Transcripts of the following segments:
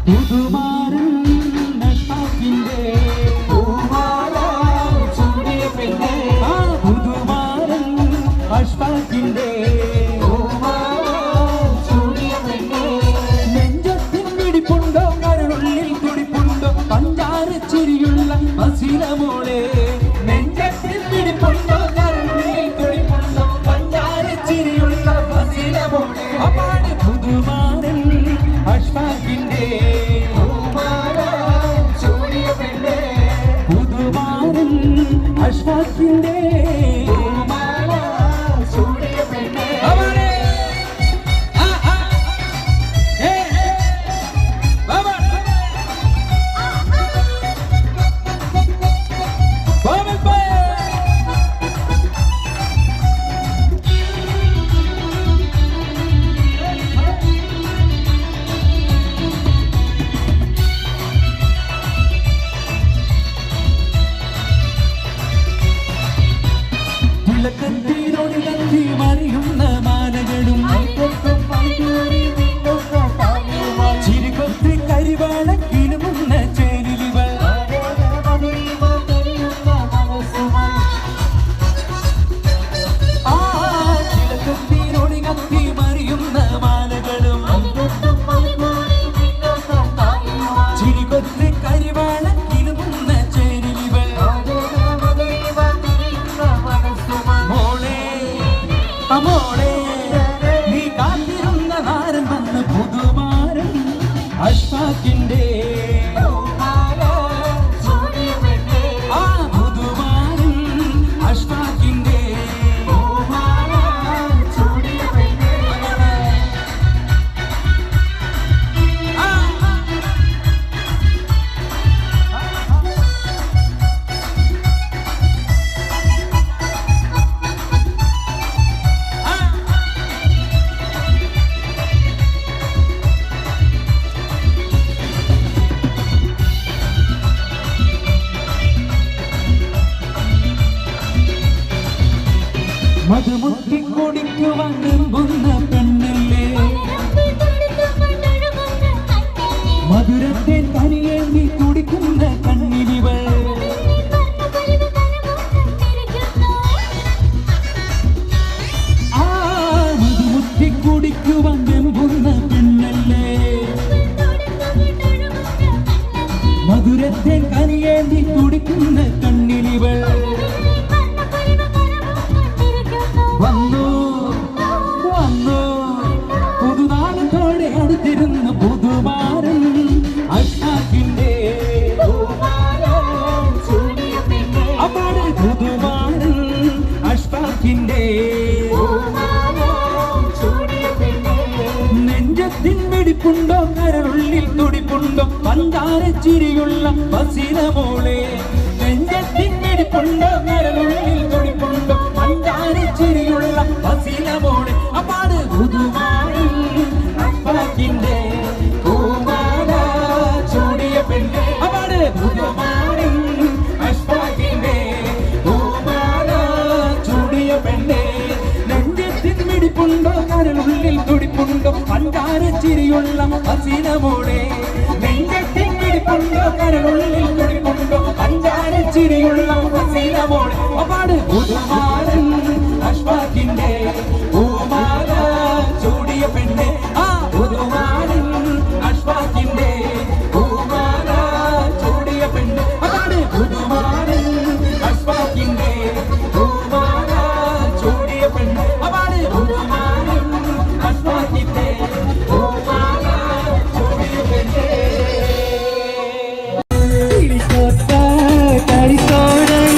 പുതുമാരൻ അഷ്ഫാഖിന്റെ പൂമാല ചൂടിയ പെണ്ണേ, പുതുമാരൻ അഷ്ഫാഖിന്റെ പൂമാല ചൂടിയ പെണ്ണേ, നെഞ്ചത്തിൻ പിടിപ്പുണ്ടോ കരളുള്ളിൽ തുടിപ്പുണ്ടോ പഞ്ചാര ചിരിയുള്ള ഹസീനമോളെ, നെഞ്ചത്തിൻ പിടിപ്പുണ്ടോ കരളുള്ളിൽ തുടിപ്പുണ്ടോ പഞ്ചാര ചിരിയുള്ള ഹസീനമോളെ, അപ്പാട് പുതുമാരൻ അഷ്ഫാഖിന്റെ പൂമാല ചൂടിയ പെണ്ണേ, പുതുമാരൻ അഷ്ഫാഖിന്റെ പൂമാല ചൂടിയ പെണ്ണേ. തിളക്കത്തിനൊടുകത്തി മറിയുന്ന മാലകളും ചിരികൊത്തി കരിവാള കിലുമുന്ന ചേരിലിവൾ, തിളക്കത്തിനൊടുകത്തി മറിയുന്ന മാലകളും ചിരികൊത്തി കരിവാള കിലുമുന്ന ചേരിലിവൾ, മോളെ നീ കാത്തിരുന്ന നാരൻ വന്ന് പുതുമാരൻ അഷ്ഫാഖിന്റെ ആ പുതുമാരൻ അഷ്ഫാഖിന്റെ മധുമുട്ടി കുടിക്കുവാൻ വെമ്പുന്ന പെണ്ണല്ലേ, മധുരത്തെ തനിയേന്തി കുടിക്കുന്ന കണ്ണിലിവൾ, ആ മധുമുട്ടി കുടിക്കുവാൻ വെമ്പുന്ന പെണ്ണല്ലേ, മധുരത്തെ കനിയേന്തി കുടിക്കുന്ന കണ്ണിലിവൾ, വന്നു വന്നു പുതുനാളത്തോടെ അടുത്തിരുന്ന പുതുമാരൻ അഷ്ഫാഖിന്റെ അപ്പാട് പുതുമാരൻ അഷ്ഫാഖിന്റെ നെഞ്ചത്തിൻ വെടിപ്പുണ്ടോ കരളുള്ളിൽ തുടിപ്പുണ്ടോ പഞ്ചാര ചിരിയുള്ള ഹസീനമോളെ, നെഞ്ചത്തിൻ വെടിപ്പുണ്ടോ കരളുള്ളിൽ തുടിപ്പുണ്ടോ പഞ്ചാര ചിരിയുള്ള ഹസീനമോളെ, അപ്പാട് പുതുമാരൻ അഷ്ഫാഖിന്റെ പൂമാല ചൂടിയ പെണ്ണേ, അപ്പാട് പുതുമാരൻ അഷ്ഫാഖിന്റെ പൂമാല ചൂടിയ പെണ്ണേ, നെഞ്ചത്തിൻ മിടിപ്പുണ്ടോ കരളുള്ളിൽ തുടിപ്പുണ്ടോ പഞ്ചാര ചിരിയുള്ള ഹസീനമോളെ, നെഞ്ചത്തിൻ മിടിപ്പുണ്ടോ കരളുള്ളിൽ തുടിപ്പുണ്ടോ പഞ്ചാര ചിരിയുള്ള ഹസീനമോളെ, അപ്പാട് പുതുമാരൻ അഷ്ഫാഖിന്റെ പൂമാല ചൂടിയ പെണ്ണെ, ആ പുതുമാരൻ അഷ്ഫാഖിന്റെ പൂമാല ചൂടിയ പെണ്ണെ, അതാണ് പുതുമാരൻ അഷ്ഫാഖിന്റെ പൂമാല ചൂടിയ പെണ്ണെ, അതാണ് പുതുമാരൻ അഷ്ഫാഖിന്റെ പൂമാല ചൂടിയ പെണ്ണെ. കളിത്തോടൻ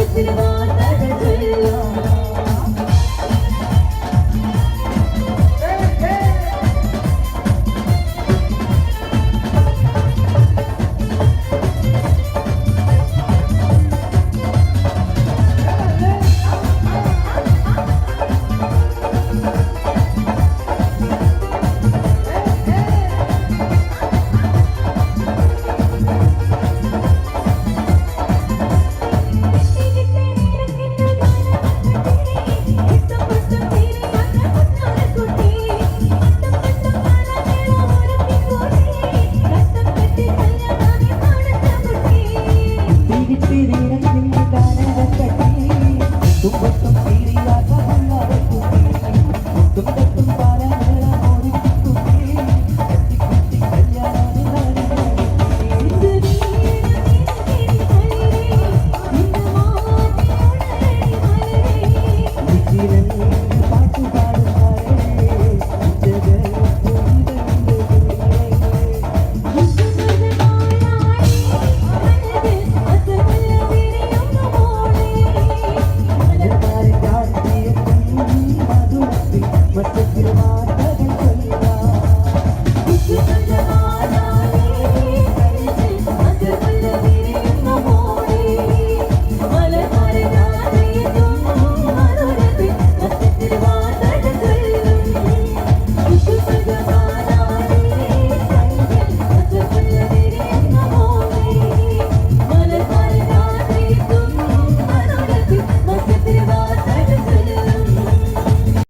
മനസ്സിന് വാർത്തകൾ